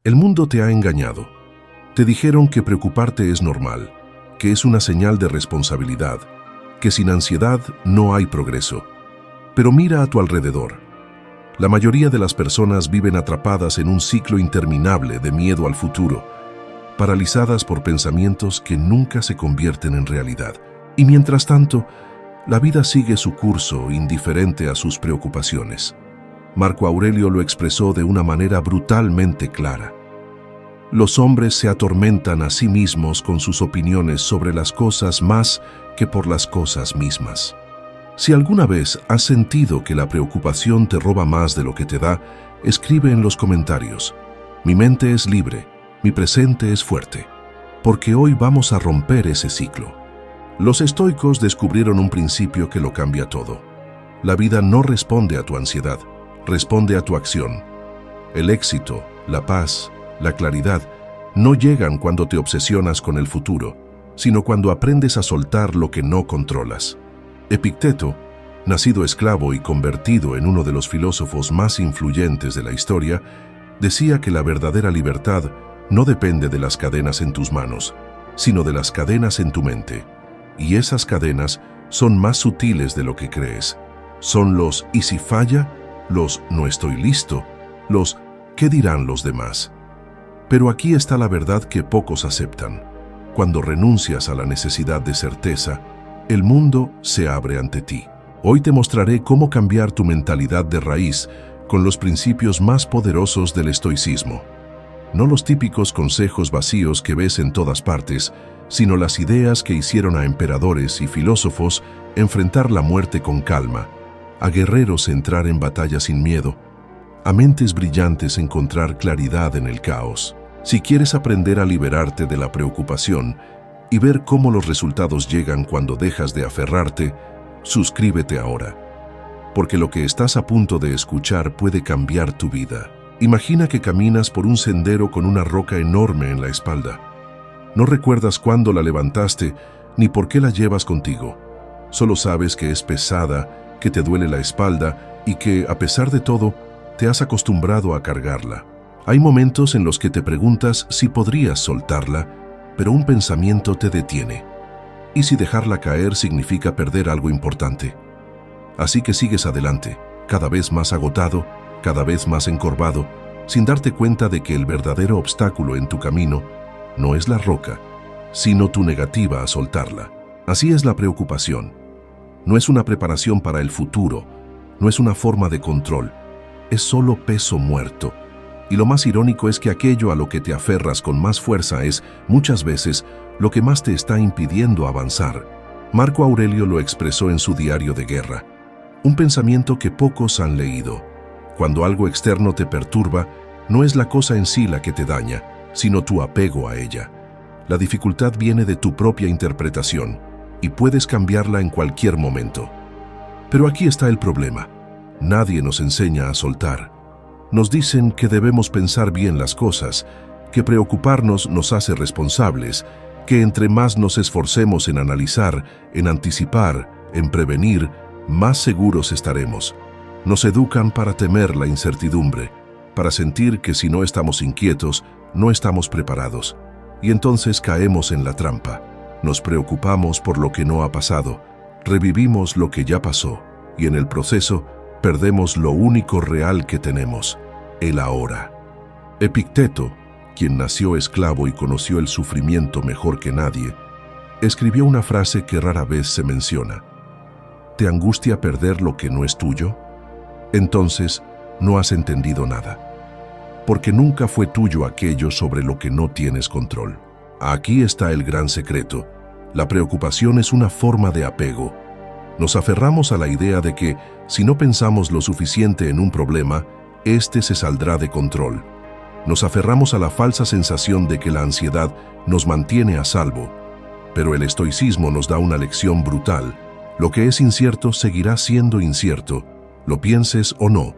El mundo te ha engañado. Te dijeron que preocuparte es normal, que es una señal de responsabilidad, que sin ansiedad no hay progreso. Pero mira a tu alrededor. La mayoría de las personas viven atrapadas en un ciclo interminable de miedo al futuro, paralizadas por pensamientos que nunca se convierten en realidad. Y mientras tanto, la vida sigue su curso indiferente a sus preocupaciones. Marco Aurelio lo expresó de una manera brutalmente clara. Los hombres se atormentan a sí mismos con sus opiniones sobre las cosas más que por las cosas mismas. Si alguna vez has sentido que la preocupación te roba más de lo que te da, escribe en los comentarios: mi mente es libre, mi presente es fuerte, porque hoy vamos a romper ese ciclo. Los estoicos descubrieron un principio que lo cambia todo. La vida no responde a tu ansiedad, responde a tu acción. El éxito, la paz, la claridad no llegan cuando te obsesionas con el futuro, sino cuando aprendes a soltar lo que no controlas. Epicteto, nacido esclavo y convertido en uno de los filósofos más influyentes de la historia, decía que la verdadera libertad no depende de las cadenas en tus manos, sino de las cadenas en tu mente. Y esas cadenas son más sutiles de lo que crees. Son los «¿y si falla?», los «no estoy listo», los «¿qué dirán los demás?». Pero aquí está la verdad que pocos aceptan. Cuando renuncias a la necesidad de certeza, el mundo se abre ante ti. Hoy te mostraré cómo cambiar tu mentalidad de raíz con los principios más poderosos del estoicismo. No los típicos consejos vacíos que ves en todas partes, sino las ideas que hicieron a emperadores y filósofos enfrentar la muerte con calma, a guerreros entrar en batalla sin miedo, a mentes brillantes encontrar claridad en el caos. Si quieres aprender a liberarte de la preocupación y ver cómo los resultados llegan cuando dejas de aferrarte, suscríbete ahora, porque lo que estás a punto de escuchar puede cambiar tu vida. Imagina que caminas por un sendero con una roca enorme en la espalda. No recuerdas cuándo la levantaste ni por qué la llevas contigo. Solo sabes que es pesada, que te duele la espalda y que, a pesar de todo, te has acostumbrado a cargarla. Hay momentos en los que te preguntas si podrías soltarla, pero un pensamiento te detiene. ¿Y si dejarla caer significa perder algo importante? Así que sigues adelante, cada vez más agotado, cada vez más encorvado, sin darte cuenta de que el verdadero obstáculo en tu camino no es la roca, sino tu negativa a soltarla. Así es la preocupación. No es una preparación para el futuro, no es una forma de control, es solo peso muerto. Y lo más irónico es que aquello a lo que te aferras con más fuerza es, muchas veces, lo que más te está impidiendo avanzar. Marco Aurelio lo expresó en su diario de guerra. Un pensamiento que pocos han leído. Cuando algo externo te perturba, no es la cosa en sí la que te daña, sino tu apego a ella. La dificultad viene de tu propia interpretación, y puedes cambiarla en cualquier momento. Pero aquí está el problema. Nadie nos enseña a soltar. Nos dicen que debemos pensar bien las cosas, que preocuparnos nos hace responsables, que entre más nos esforcemos en analizar, en anticipar, en prevenir, más seguros estaremos. Nos educan para temer la incertidumbre, para sentir que si no estamos inquietos, no estamos preparados. Y entonces caemos en la trampa. Nos preocupamos por lo que no ha pasado, revivimos lo que ya pasó, y en el proceso, perdemos lo único real que tenemos, el ahora. Epicteto, quien nació esclavo y conoció el sufrimiento mejor que nadie, escribió una frase que rara vez se menciona. ¿Te angustia perder lo que no es tuyo? Entonces, no has entendido nada, porque nunca fue tuyo aquello sobre lo que no tienes control. Aquí está el gran secreto. La preocupación es una forma de apego. Nos aferramos a la idea de que, si no pensamos lo suficiente en un problema, este se saldrá de control. Nos aferramos a la falsa sensación de que la ansiedad nos mantiene a salvo. Pero el estoicismo nos da una lección brutal. Lo que es incierto seguirá siendo incierto, lo pienses o no.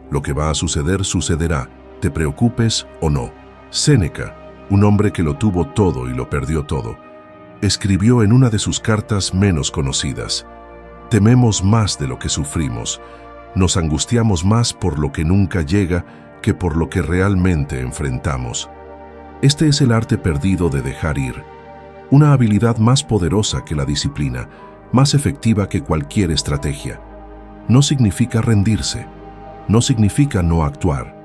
Lo que va a suceder sucederá, te preocupes o no. Séneca, un hombre que lo tuvo todo y lo perdió todo, escribió en una de sus cartas menos conocidas: tememos más de lo que sufrimos, nos angustiamos más por lo que nunca llega que por lo que realmente enfrentamos. Este es el arte perdido de dejar ir, una habilidad más poderosa que la disciplina, más efectiva que cualquier estrategia. No significa rendirse, no significa no actuar.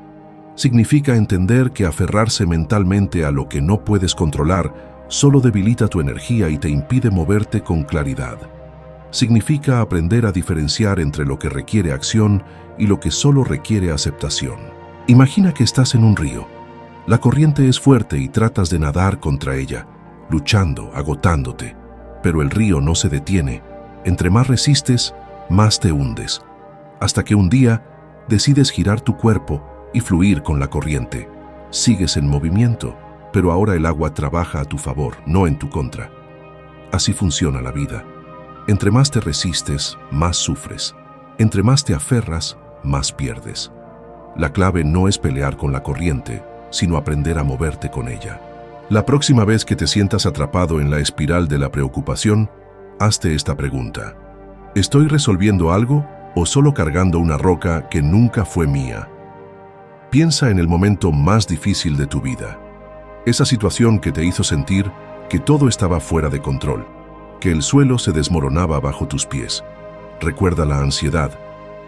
Significa entender que aferrarse mentalmente a lo que no puedes controlar solo debilita tu energía y te impide moverte con claridad. Significa aprender a diferenciar entre lo que requiere acción y lo que solo requiere aceptación. Imagina que estás en un río. La corriente es fuerte y tratas de nadar contra ella, luchando, agotándote. Pero el río no se detiene. Entre más resistes, más te hundes. Hasta que un día decides girar tu cuerpo y fluir con la corriente. Sigues en movimiento, pero ahora el agua trabaja a tu favor, no en tu contra. Así funciona la vida. Entre más te resistes, más sufres. Entre más te aferras, más pierdes. La clave no es pelear con la corriente, sino aprender a moverte con ella. La próxima vez que te sientas atrapado en la espiral de la preocupación, hazte esta pregunta. ¿Estoy resolviendo algo o solo cargando una roca que nunca fue mía? Piensa en el momento más difícil de tu vida. Esa situación que te hizo sentir que todo estaba fuera de control, que el suelo se desmoronaba bajo tus pies. Recuerda la ansiedad,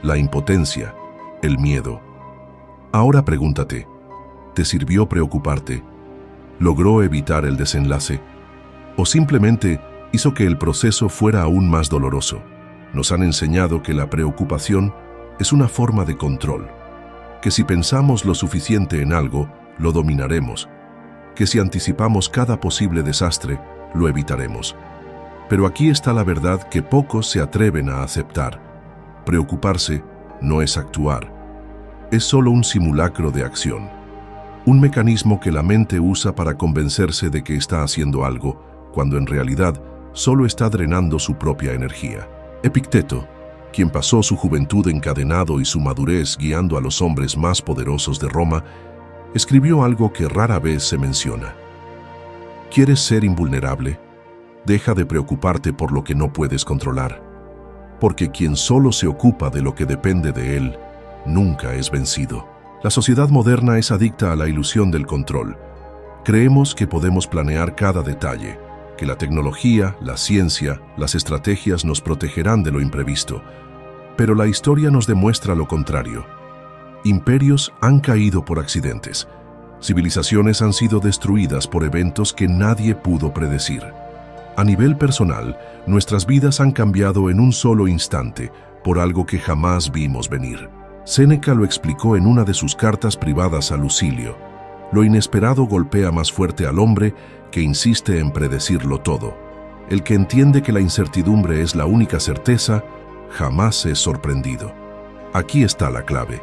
la impotencia, el miedo. Ahora pregúntate, ¿te sirvió preocuparte? ¿Logró evitar el desenlace? ¿O simplemente hizo que el proceso fuera aún más doloroso? Nos han enseñado que la preocupación es una forma de control, que si pensamos lo suficiente en algo, lo dominaremos, que si anticipamos cada posible desastre, lo evitaremos. Pero aquí está la verdad que pocos se atreven a aceptar. Preocuparse no es actuar, es solo un simulacro de acción. Un mecanismo que la mente usa para convencerse de que está haciendo algo, cuando en realidad solo está drenando su propia energía. Epicteto, quien pasó su juventud encadenado y su madurez guiando a los hombres más poderosos de Roma, escribió algo que rara vez se menciona. ¿Quieres ser invulnerable? Deja de preocuparte por lo que no puedes controlar, porque quien solo se ocupa de lo que depende de él, nunca es vencido. La sociedad moderna es adicta a la ilusión del control. Creemos que podemos planear cada detalle, que la tecnología, la ciencia, las estrategias nos protegerán de lo imprevisto. Pero la historia nos demuestra lo contrario. Imperios han caído por accidentes. Civilizaciones han sido destruidas por eventos que nadie pudo predecir. A nivel personal, nuestras vidas han cambiado en un solo instante por algo que jamás vimos venir. Séneca lo explicó en una de sus cartas privadas a Lucilio. Lo inesperado golpea más fuerte al hombre que insiste en predecirlo todo. El que entiende que la incertidumbre es la única certeza, jamás es sorprendido. Aquí está la clave.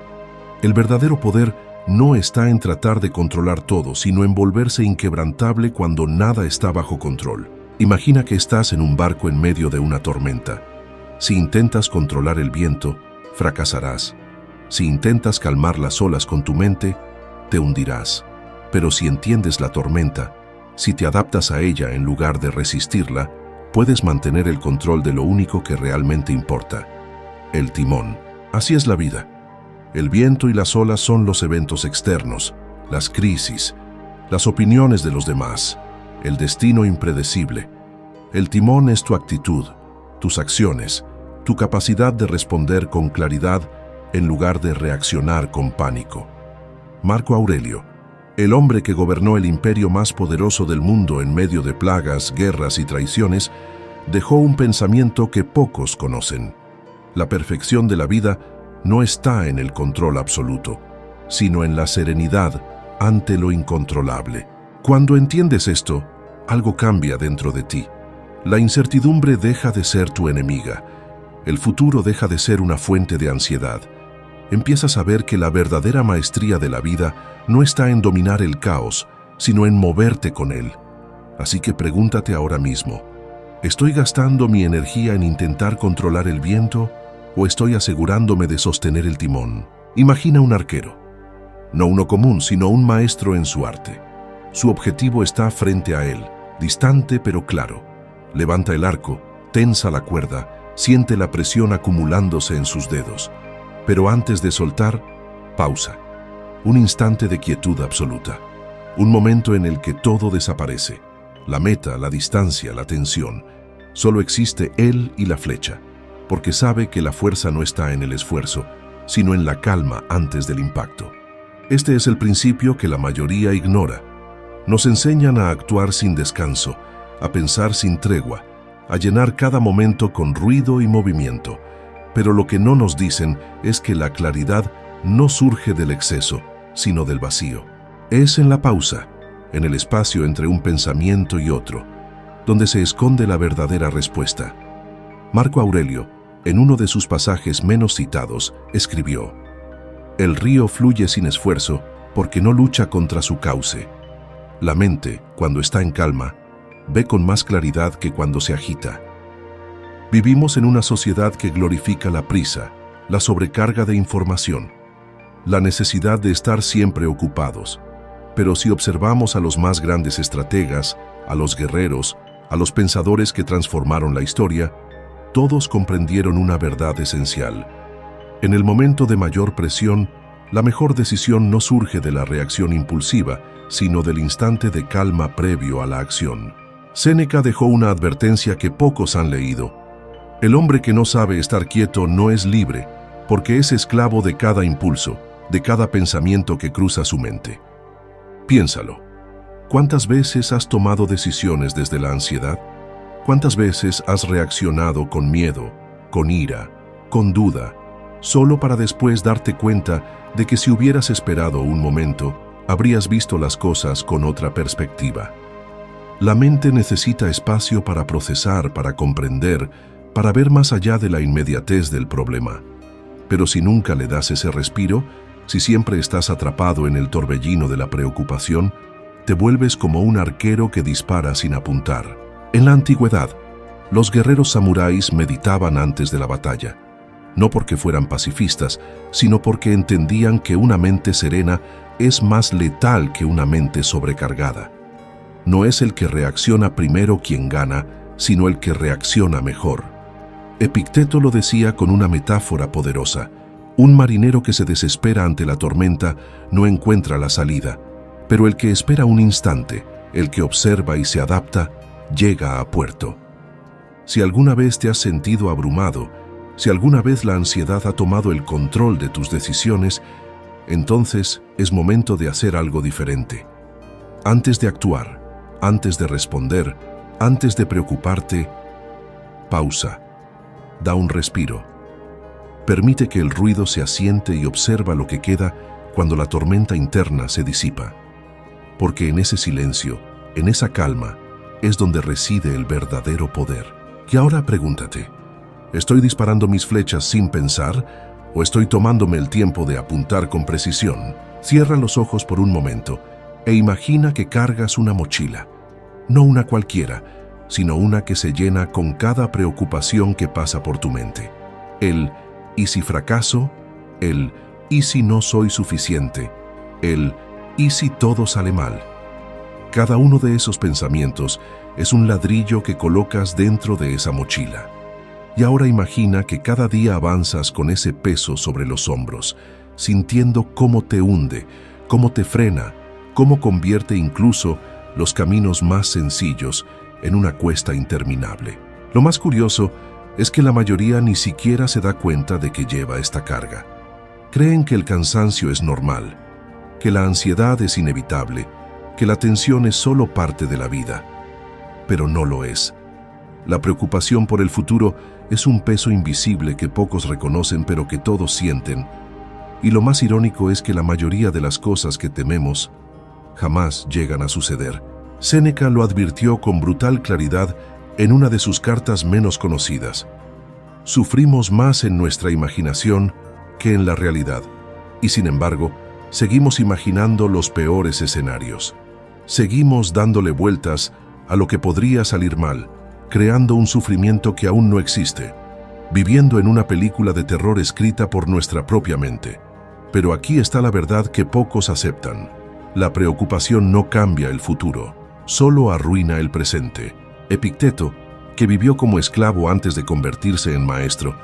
El verdadero poder no está en tratar de controlar todo, sino en volverse inquebrantable cuando nada está bajo control. Imagina que estás en un barco en medio de una tormenta. Si intentas controlar el viento, fracasarás. Si intentas calmar las olas con tu mente, te hundirás. Pero si entiendes la tormenta, si te adaptas a ella en lugar de resistirla, puedes mantener el control de lo único que realmente importa, el timón. Así es la vida. El viento y las olas son los eventos externos, las crisis, las opiniones de los demás, el destino impredecible. El timón es tu actitud, tus acciones, tu capacidad de responder con claridad en lugar de reaccionar con pánico. Marco Aurelio, el hombre que gobernó el imperio más poderoso del mundo en medio de plagas, guerras y traiciones, dejó un pensamiento que pocos conocen. La perfección de la vida no está en el control absoluto, sino en la serenidad ante lo incontrolable. Cuando entiendes esto, algo cambia dentro de ti. La incertidumbre deja de ser tu enemiga. El futuro deja de ser una fuente de ansiedad. Empiezas a ver que la verdadera maestría de la vida no está en dominar el caos, sino en moverte con él. Así que pregúntate ahora mismo, ¿estoy gastando mi energía en intentar controlar el viento o estoy asegurándome de sostener el timón? Imagina un arquero. No uno común, sino un maestro en su arte. Su objetivo está frente a él, distante pero claro. Levanta el arco, tensa la cuerda, siente la presión acumulándose en sus dedos. Pero antes de soltar, pausa. un instante de quietud absoluta, un momento en el que todo desaparece, la meta, la distancia, la tensión. Solo existe él y la flecha, porque sabe que la fuerza no está en el esfuerzo, sino en la calma antes del impacto. Este es el principio que la mayoría ignora. Nos enseñan a actuar sin descanso, a pensar sin tregua, a llenar cada momento con ruido y movimiento. Pero lo que no nos dicen es que la claridad no surge del exceso, sino del vacío. Es en la pausa, en el espacio entre un pensamiento y otro, donde se esconde la verdadera respuesta. Marco Aurelio, en uno de sus pasajes menos citados, escribió: «El río fluye sin esfuerzo porque no lucha contra su cauce. La mente, cuando está en calma, ve con más claridad que cuando se agita». Vivimos en una sociedad que glorifica la prisa, la sobrecarga de información, la necesidad de estar siempre ocupados. Pero si observamos a los más grandes estrategas, a los guerreros, a los pensadores que transformaron la historia, todos comprendieron una verdad esencial. En el momento de mayor presión, la mejor decisión no surge de la reacción impulsiva, sino del instante de calma previo a la acción. Séneca dejó una advertencia que pocos han leído. El hombre que no sabe estar quieto no es libre, porque es esclavo de cada impulso, de cada pensamiento que cruza su mente. Piénsalo. ¿Cuántas veces has tomado decisiones desde la ansiedad? ¿Cuántas veces has reaccionado con miedo, con ira, con duda, solo para después darte cuenta de que si hubieras esperado un momento, habrías visto las cosas con otra perspectiva? La mente necesita espacio para procesar, para comprender, para ver más allá de la inmediatez del problema. Pero si nunca le das ese respiro, si siempre estás atrapado en el torbellino de la preocupación, te vuelves como un arquero que dispara sin apuntar. En la antigüedad, los guerreros samuráis meditaban antes de la batalla, no porque fueran pacifistas, sino porque entendían que una mente serena es más letal que una mente sobrecargada. No es el que reacciona primero quien gana, sino el que reacciona mejor. Epicteto lo decía con una metáfora poderosa: un marinero que se desespera ante la tormenta no encuentra la salida, pero el que espera un instante, el que observa y se adapta, llega a puerto. Si alguna vez te has sentido abrumado, si alguna vez la ansiedad ha tomado el control de tus decisiones, entonces es momento de hacer algo diferente. Antes de actuar, antes de responder, antes de preocuparte, pausa. Da un respiro. Permite que el ruido se asiente y observa lo que queda cuando la tormenta interna se disipa. Porque en ese silencio, en esa calma, es donde reside el verdadero poder. Y ahora pregúntate: ¿estoy disparando mis flechas sin pensar o estoy tomándome el tiempo de apuntar con precisión? Cierra los ojos por un momento e imagina que cargas una mochila. No una cualquiera, sino una que se llena con cada preocupación que pasa por tu mente. El ¿y si fracaso? El ¿y si no soy suficiente? El ¿y si todo sale mal? Cada uno de esos pensamientos es un ladrillo que colocas dentro de esa mochila. Y ahora imagina que cada día avanzas con ese peso sobre los hombros, sintiendo cómo te hunde, cómo te frena, cómo convierte incluso los caminos más sencillos en una cuesta interminable. Lo más curioso es que la mayoría ni siquiera se da cuenta de que lleva esta carga. Creen que el cansancio es normal, que la ansiedad es inevitable, que la tensión es solo parte de la vida. Pero no lo es. La preocupación por el futuro es un peso invisible que pocos reconocen pero que todos sienten. Y lo más irónico es que la mayoría de las cosas que tememos jamás llegan a suceder. Séneca lo advirtió con brutal claridad en una de sus cartas menos conocidas. Sufrimos más en nuestra imaginación que en la realidad, y sin embargo, seguimos imaginando los peores escenarios. Seguimos dándole vueltas a lo que podría salir mal, creando un sufrimiento que aún no existe, viviendo en una película de terror escrita por nuestra propia mente. Pero aquí está la verdad que pocos aceptan. La preocupación no cambia el futuro, solo arruina el presente. Epicteto, que vivió como esclavo antes de convertirse en maestro,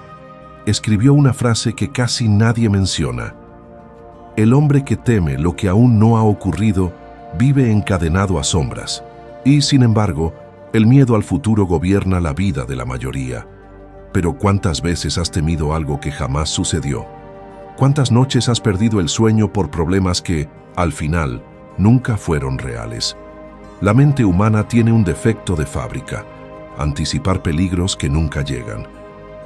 escribió una frase que casi nadie menciona: El hombre que teme lo que aún no ha ocurrido vive encadenado a sombras. Y, sin embargo, el miedo al futuro gobierna la vida de la mayoría. Pero ¿cuántas veces has temido algo que jamás sucedió? ¿Cuántas noches has perdido el sueño por problemas que, al final, nunca fueron reales? La mente humana tiene un defecto de fábrica: anticipar peligros que nunca llegan.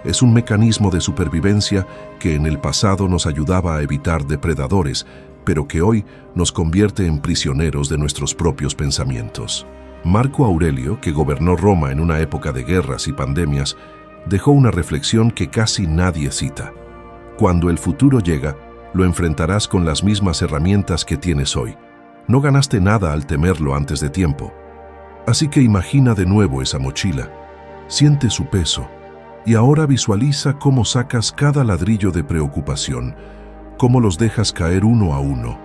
Es un mecanismo de supervivencia que en el pasado nos ayudaba a evitar depredadores, pero que hoy nos convierte en prisioneros de nuestros propios pensamientos. Marco Aurelio, que gobernó Roma en una época de guerras y pandemias, dejó una reflexión que casi nadie cita. Cuando el futuro llega, lo enfrentarás con las mismas herramientas que tienes hoy. No ganaste nada al temerlo antes de tiempo. Así que imagina de nuevo esa mochila, siente su peso, y ahora visualiza cómo sacas cada ladrillo de preocupación, cómo los dejas caer uno a uno.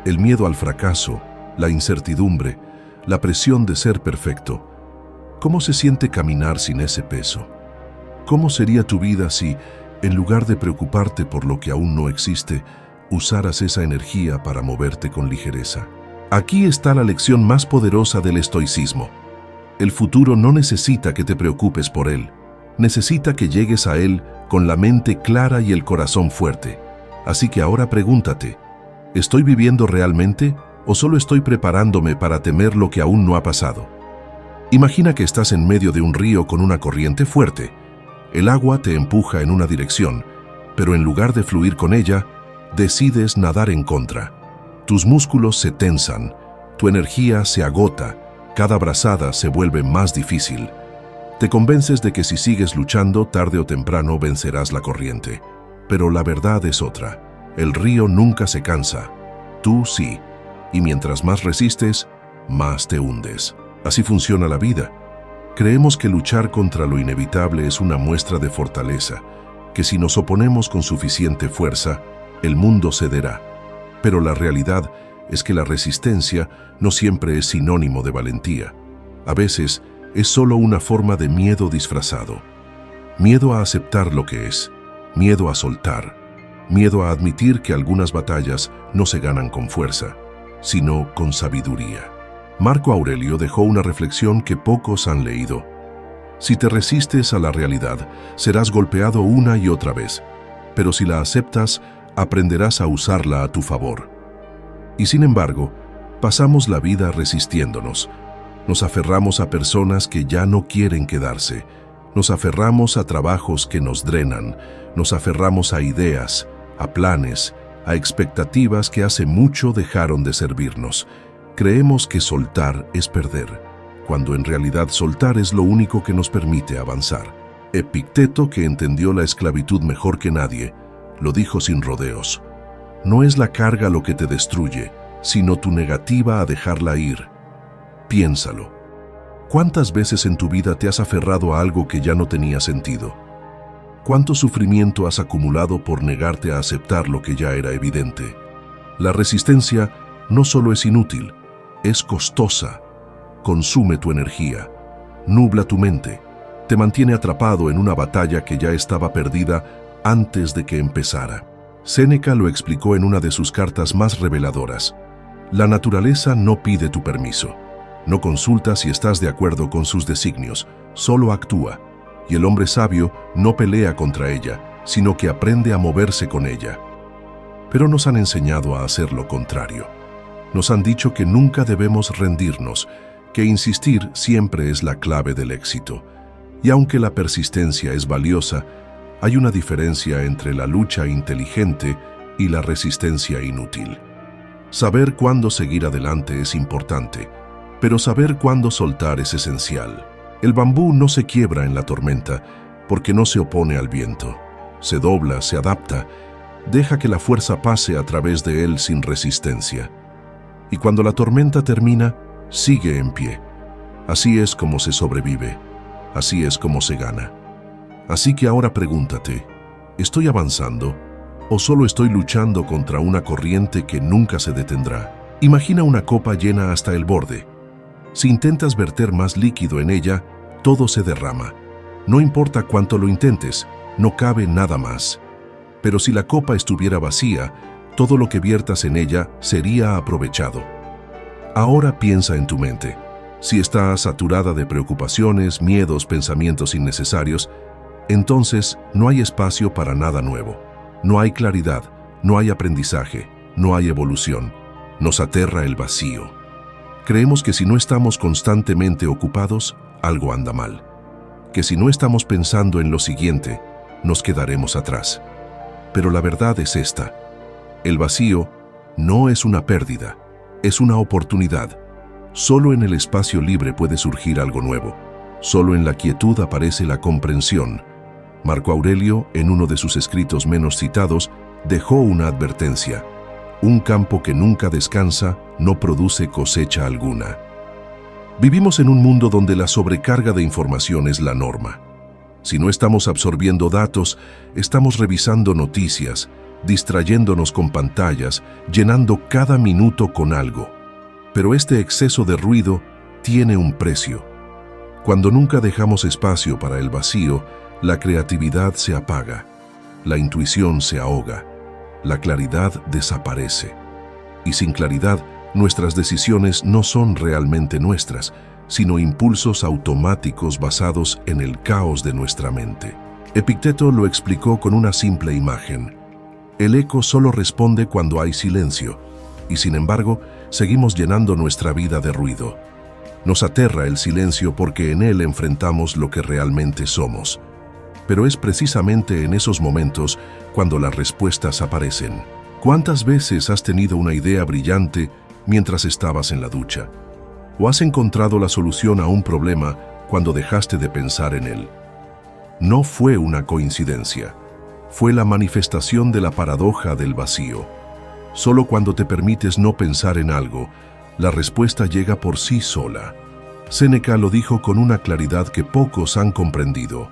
El miedo al fracaso, la incertidumbre, la presión de ser perfecto. ¿Cómo se siente caminar sin ese peso? ¿Cómo sería tu vida si, en lugar de preocuparte por lo que aún no existe, usaras esa energía para moverte con ligereza? Aquí está la lección más poderosa del estoicismo. El futuro no necesita que te preocupes por él. Necesita que llegues a él con la mente clara y el corazón fuerte. Así que ahora pregúntate, ¿estoy viviendo realmente o solo estoy preparándome para temer lo que aún no ha pasado? Imagina que estás en medio de un río con una corriente fuerte. El agua te empuja en una dirección, pero en lugar de fluir con ella, decides nadar en contra. Tus músculos se tensan, tu energía se agota, cada brazada se vuelve más difícil. Te convences de que si sigues luchando, tarde o temprano vencerás la corriente. Pero la verdad es otra. El río nunca se cansa. Tú sí. Y mientras más resistes, más te hundes. Así funciona la vida. Creemos que luchar contra lo inevitable es una muestra de fortaleza, que si nos oponemos con suficiente fuerza, el mundo cederá. Pero la realidad es que la resistencia no siempre es sinónimo de valentía. A veces es solo una forma de miedo disfrazado. Miedo a aceptar lo que es, miedo a soltar, miedo a admitir que algunas batallas no se ganan con fuerza, sino con sabiduría. Marco Aurelio dejó una reflexión que pocos han leído. Si te resistes a la realidad, serás golpeado una y otra vez, pero si la aceptas, aprenderás a usarla a tu favor. Y sin embargo, pasamos la vida resistiéndonos. Nos aferramos a personas que ya no quieren quedarse. Nos aferramos a trabajos que nos drenan. Nos aferramos a ideas, a planes, a expectativas que hace mucho dejaron de servirnos. Creemos que soltar es perder, cuando en realidad soltar es lo único que nos permite avanzar. Epicteto, que entendió la esclavitud mejor que nadie, lo dijo sin rodeos. No es la carga lo que te destruye, sino tu negativa a dejarla ir. Piénsalo. ¿Cuántas veces en tu vida te has aferrado a algo que ya no tenía sentido? ¿Cuánto sufrimiento has acumulado por negarte a aceptar lo que ya era evidente? La resistencia no solo es inútil, es costosa. Consume tu energía, nubla tu mente, te mantiene atrapado en una batalla que ya estaba perdida antes de que empezara. Séneca lo explicó en una de sus cartas más reveladoras. La naturaleza no pide tu permiso. No consulta si estás de acuerdo con sus designios, solo actúa. Y el hombre sabio no pelea contra ella, sino que aprende a moverse con ella. Pero nos han enseñado a hacer lo contrario. Nos han dicho que nunca debemos rendirnos, que insistir siempre es la clave del éxito. Y aunque la persistencia es valiosa, hay una diferencia entre la lucha inteligente y la resistencia inútil. Saber cuándo seguir adelante es importante, pero saber cuándo soltar es esencial. El bambú no se quiebra en la tormenta porque no se opone al viento. Se dobla, se adapta, deja que la fuerza pase a través de él sin resistencia. Y cuando la tormenta termina, sigue en pie. Así es como se sobrevive, así es como se gana. Así que ahora pregúntate, ¿estoy avanzando o solo estoy luchando contra una corriente que nunca se detendrá? Imagina una copa llena hasta el borde. Si intentas verter más líquido en ella, todo se derrama. No importa cuánto lo intentes, no cabe nada más. Pero si la copa estuviera vacía, todo lo que viertas en ella sería aprovechado. Ahora piensa en tu mente. Si está saturada de preocupaciones, miedos, pensamientos innecesarios, entonces no hay espacio para nada nuevo. No hay claridad, no hay aprendizaje, no hay evolución. Nos aterra el vacío. Creemos que si no estamos constantemente ocupados, algo anda mal. Que si no estamos pensando en lo siguiente, nos quedaremos atrás. Pero la verdad es esta. El vacío no es una pérdida, es una oportunidad. Solo en el espacio libre puede surgir algo nuevo. Solo en la quietud aparece la comprensión. Marco Aurelio, en uno de sus escritos menos citados, dejó una advertencia. Un campo que nunca descansa no produce cosecha alguna. Vivimos en un mundo donde la sobrecarga de información es la norma. Si no estamos absorbiendo datos, estamos revisando noticias, distrayéndonos con pantallas, llenando cada minuto con algo. Pero este exceso de ruido tiene un precio. Cuando nunca dejamos espacio para el vacío, la creatividad se apaga, la intuición se ahoga, la claridad desaparece. Y sin claridad, nuestras decisiones no son realmente nuestras, sino impulsos automáticos basados en el caos de nuestra mente. Epicteto lo explicó con una simple imagen. El eco solo responde cuando hay silencio, y sin embargo, seguimos llenando nuestra vida de ruido. Nos aterra el silencio porque en él enfrentamos lo que realmente somos. Pero es precisamente en esos momentos cuando las respuestas aparecen. ¿Cuántas veces has tenido una idea brillante mientras estabas en la ducha? ¿O has encontrado la solución a un problema cuando dejaste de pensar en él? No fue una coincidencia. Fue la manifestación de la paradoja del vacío. Solo cuando te permites no pensar en algo, la respuesta llega por sí sola. Séneca lo dijo con una claridad que pocos han comprendido.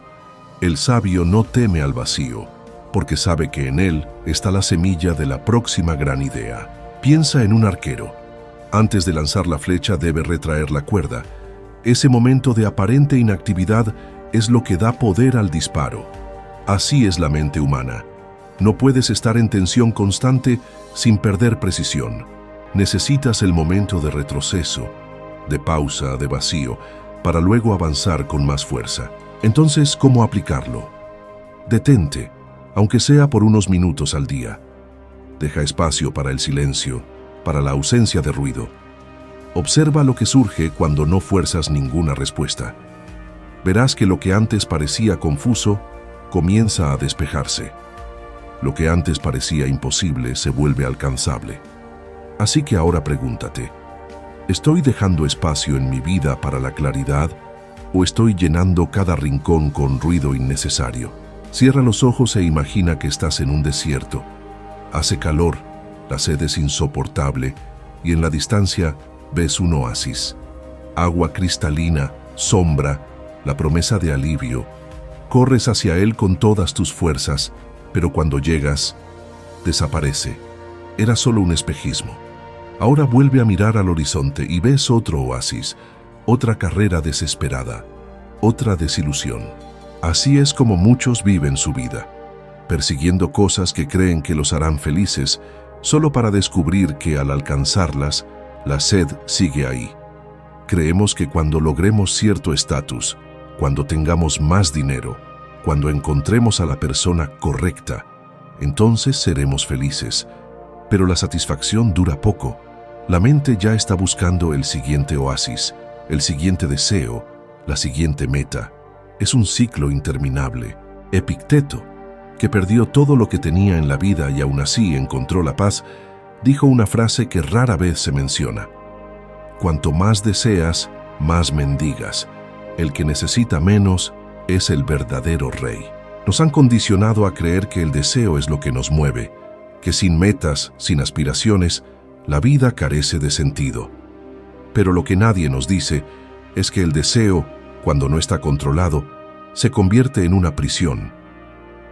El sabio no teme al vacío, porque sabe que en él está la semilla de la próxima gran idea. Piensa en un arquero. Antes de lanzar la flecha debe retraer la cuerda. Ese momento de aparente inactividad es lo que da poder al disparo. Así es la mente humana. No puedes estar en tensión constante sin perder precisión. Necesitas el momento de retroceso, de pausa, de vacío, para luego avanzar con más fuerza. Entonces, ¿cómo aplicarlo? Detente, aunque sea por unos minutos al día. Deja espacio para el silencio, para la ausencia de ruido. Observa lo que surge cuando no fuerzas ninguna respuesta. Verás que lo que antes parecía confuso comienza a despejarse. Lo que antes parecía imposible se vuelve alcanzable. Así que ahora pregúntate, ¿estoy dejando espacio en mi vida para la claridad o estoy llenando cada rincón con ruido innecesario? Cierra los ojos e imagina que estás en un desierto. Hace calor, la sed es insoportable y en la distancia ves un oasis. Agua cristalina, sombra, la promesa de alivio. Corres hacia él con todas tus fuerzas, pero cuando llegas, desaparece. Era solo un espejismo. Ahora vuelve a mirar al horizonte y ves otro oasis, otra carrera desesperada, otra desilusión. Así es como muchos viven su vida, persiguiendo cosas que creen que los harán felices, solo para descubrir que al alcanzarlas, la sed sigue ahí. Creemos que cuando logremos cierto estatus, cuando tengamos más dinero, cuando encontremos a la persona correcta, entonces seremos felices. Pero la satisfacción dura poco. La mente ya está buscando el siguiente oasis, el siguiente deseo, la siguiente meta. Es un ciclo interminable. Epicteto, que perdió todo lo que tenía en la vida y aún así encontró la paz, dijo una frase que rara vez se menciona. Cuanto más deseas, más mendigas. El que necesita menos es el verdadero rey. Nos han condicionado a creer que el deseo es lo que nos mueve, que sin metas, sin aspiraciones, la vida carece de sentido. Pero lo que nadie nos dice es que el deseo, cuando no está controlado, se convierte en una prisión,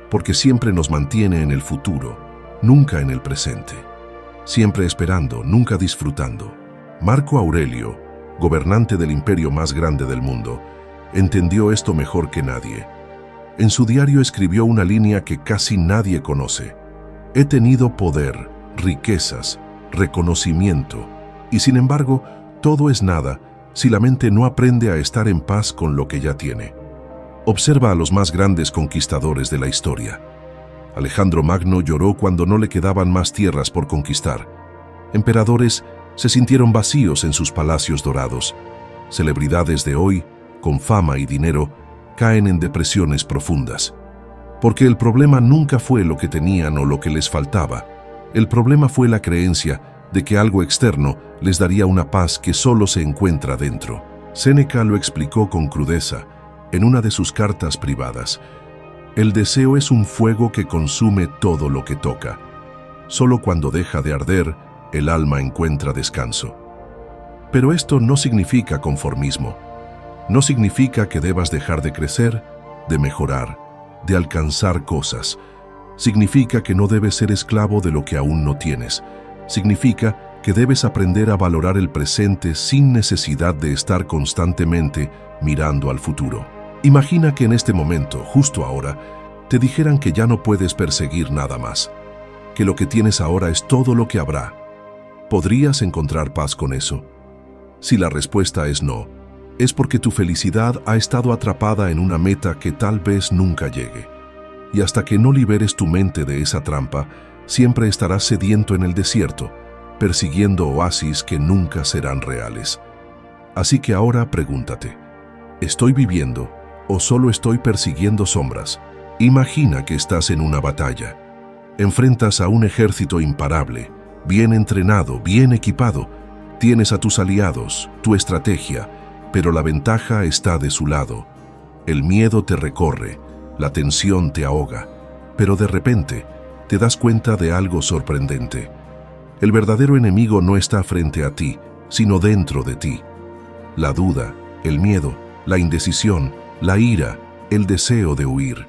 porque siempre nos mantiene en el futuro, nunca en el presente. Siempre esperando, nunca disfrutando. Marco Aurelio, gobernante del imperio más grande del mundo, entendió esto mejor que nadie. En su diario escribió una línea que casi nadie conoce. He tenido poder, riquezas, reconocimiento, y sin embargo, todo es nada si la mente no aprende a estar en paz con lo que ya tiene. Observa a los más grandes conquistadores de la historia. Alejandro Magno lloró cuando no le quedaban más tierras por conquistar. Emperadores se sintieron vacíos en sus palacios dorados. Celebridades de hoy, con fama y dinero, caen en depresiones profundas. Porque el problema nunca fue lo que tenían o lo que les faltaba. El problema fue la creencia de que algo externo les daría una paz que solo se encuentra dentro. Séneca lo explicó con crudeza en una de sus cartas privadas. El deseo es un fuego que consume todo lo que toca. Solo cuando deja de arder, el alma encuentra descanso. Pero esto no significa conformismo. No significa que debas dejar de crecer, de mejorar, de alcanzar cosas. Significa que no debes ser esclavo de lo que aún no tienes. Significa que debes aprender a valorar el presente sin necesidad de estar constantemente mirando al futuro. Imagina que en este momento, justo ahora, te dijeran que ya no puedes perseguir nada más, que lo que tienes ahora es todo lo que habrá. ¿Podrías encontrar paz con eso? Si la respuesta es no, es porque tu felicidad ha estado atrapada en una meta que tal vez nunca llegue. Y hasta que no liberes tu mente de esa trampa, siempre estarás sediento en el desierto, persiguiendo oasis que nunca serán reales. Así que ahora pregúntate, ¿estoy viviendo o solo estoy persiguiendo sombras? Imagina que estás en una batalla. Enfrentas a un ejército imparable, bien entrenado, bien equipado. Tienes a tus aliados, tu estrategia, pero la ventaja está de su lado. El miedo te recorre, la tensión te ahoga, pero de repente te das cuenta de algo sorprendente. El verdadero enemigo no está frente a ti, sino dentro de ti. La duda, el miedo, la indecisión, la ira, el deseo de huir.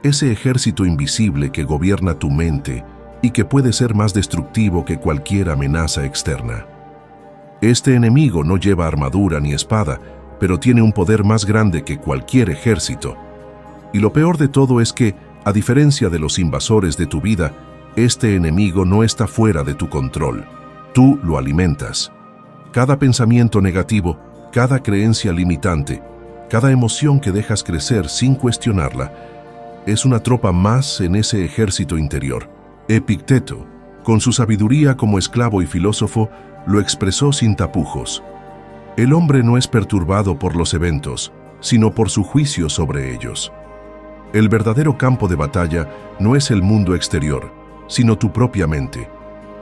Ese ejército invisible que gobierna tu mente y que puede ser más destructivo que cualquier amenaza externa. Este enemigo no lleva armadura ni espada, pero tiene un poder más grande que cualquier ejército. Y lo peor de todo es que, a diferencia de los invasores de tu vida, este enemigo no está fuera de tu control. Tú lo alimentas. Cada pensamiento negativo, cada creencia limitante, cada emoción que dejas crecer sin cuestionarla, es una tropa más en ese ejército interior. Epicteto, con su sabiduría como esclavo y filósofo, lo expresó sin tapujos. El hombre no es perturbado por los eventos, sino por su juicio sobre ellos. El verdadero campo de batalla no es el mundo exterior, sino tu propia mente.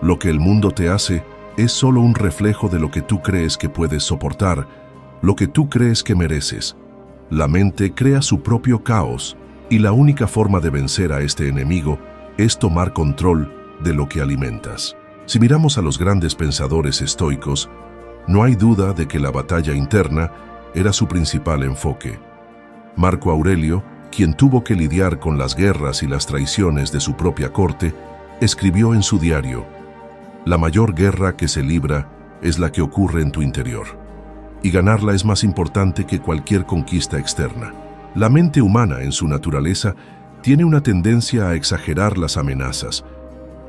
Lo que el mundo te hace es solo un reflejo de lo que tú crees que puedes soportar, lo que tú crees que mereces. La mente crea su propio caos, y la única forma de vencer a este enemigo es tomar control de lo que alimentas. Si miramos a los grandes pensadores estoicos, no hay duda de que la batalla interna era su principal enfoque. Marco Aurelio, quien tuvo que lidiar con las guerras y las traiciones de su propia corte, escribió en su diario: «La mayor guerra que se libra es la que ocurre en tu interior, y ganarla es más importante que cualquier conquista externa». La mente humana, en su naturaleza, tiene una tendencia a exagerar las amenazas.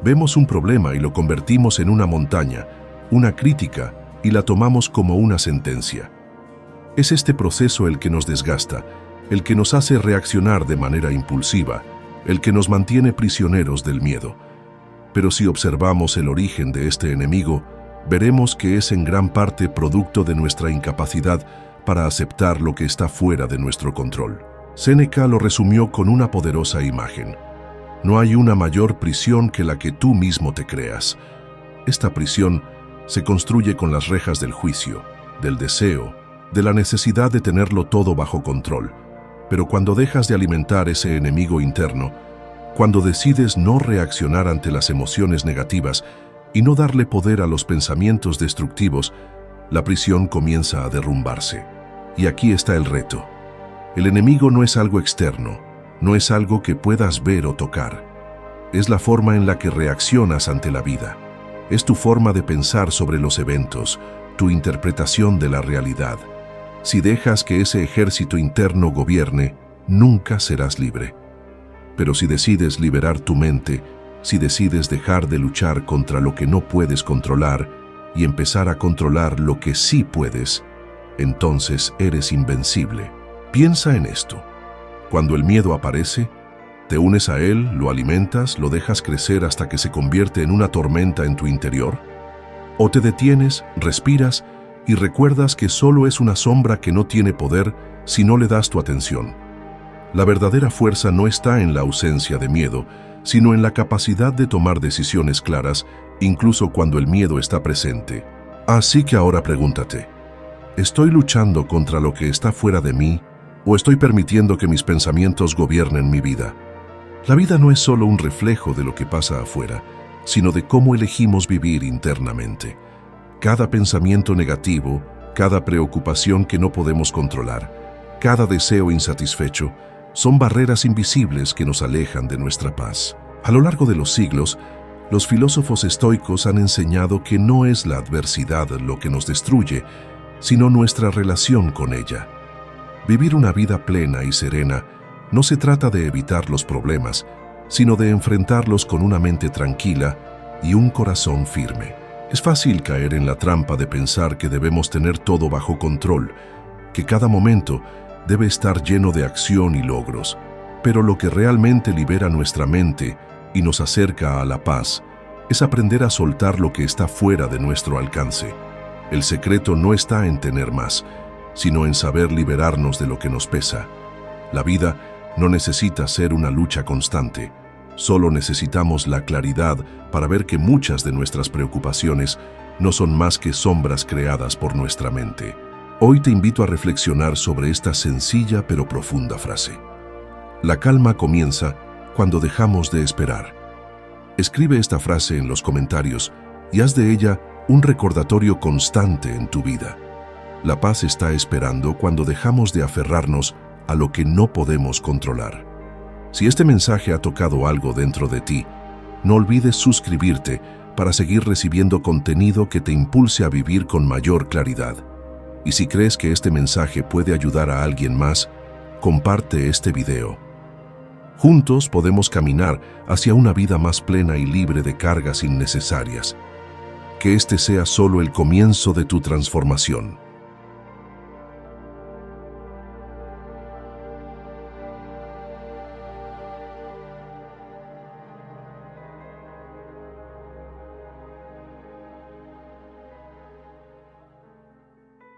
Vemos un problema y lo convertimos en una montaña, una crítica, y la tomamos como una sentencia. Es este proceso el que nos desgasta, el que nos hace reaccionar de manera impulsiva, el que nos mantiene prisioneros del miedo. Pero si observamos el origen de este enemigo, veremos que es en gran parte producto de nuestra incapacidad para aceptar lo que está fuera de nuestro control. Séneca lo resumió con una poderosa imagen. No hay una mayor prisión que la que tú mismo te creas. Esta prisión se construye con las rejas del juicio, del deseo, de la necesidad de tenerlo todo bajo control. Pero cuando dejas de alimentar ese enemigo interno, cuando decides no reaccionar ante las emociones negativas y no darle poder a los pensamientos destructivos, la prisión comienza a derrumbarse. Y aquí está el reto. El enemigo no es algo externo, no es algo que puedas ver o tocar. Es la forma en la que reaccionas ante la vida. Es tu forma de pensar sobre los eventos, tu interpretación de la realidad. Si dejas que ese ejército interno gobierne, nunca serás libre. Pero si decides liberar tu mente Si decides dejar de luchar contra lo que no puedes controlar y empezar a controlar lo que sí puedes, entonces eres invencible. Piensa en esto. Cuando el miedo aparece, ¿te unes a él, lo alimentas, lo dejas crecer hasta que se convierte en una tormenta en tu interior? ¿O te detienes, respiras y recuerdas que solo es una sombra que no tiene poder si no le das tu atención? La verdadera fuerza no está en la ausencia de miedo, sino en la capacidad de tomar decisiones claras, incluso cuando el miedo está presente. Así que ahora pregúntate, ¿estoy luchando contra lo que está fuera de mí o estoy permitiendo que mis pensamientos gobiernen mi vida? La vida no es solo un reflejo de lo que pasa afuera, sino de cómo elegimos vivir internamente. Cada pensamiento negativo, cada preocupación que no podemos controlar, cada deseo insatisfecho, son barreras invisibles que nos alejan de nuestra paz. A lo largo de los siglos, los filósofos estoicos han enseñado que no es la adversidad lo que nos destruye, sino nuestra relación con ella. Vivir una vida plena y serena no se trata de evitar los problemas, sino de enfrentarlos con una mente tranquila y un corazón firme. Es fácil caer en la trampa de pensar que debemos tener todo bajo control, que cada momento debe estar lleno de acción y logros, pero lo que realmente libera nuestra mente y nos acerca a la paz es aprender a soltar lo que está fuera de nuestro alcance. El secreto no está en tener más, sino en saber liberarnos de lo que nos pesa. La vida no necesita ser una lucha constante, solo necesitamos la claridad para ver que muchas de nuestras preocupaciones no son más que sombras creadas por nuestra mente. Hoy te invito a reflexionar sobre esta sencilla pero profunda frase. La calma comienza cuando dejamos de esperar. Escribe esta frase en los comentarios y haz de ella un recordatorio constante en tu vida. La paz está esperando cuando dejamos de aferrarnos a lo que no podemos controlar. Si este mensaje ha tocado algo dentro de ti, no olvides suscribirte para seguir recibiendo contenido que te impulse a vivir con mayor claridad. Y si crees que este mensaje puede ayudar a alguien más, comparte este video. Juntos podemos caminar hacia una vida más plena y libre de cargas innecesarias. Que este sea solo el comienzo de tu transformación.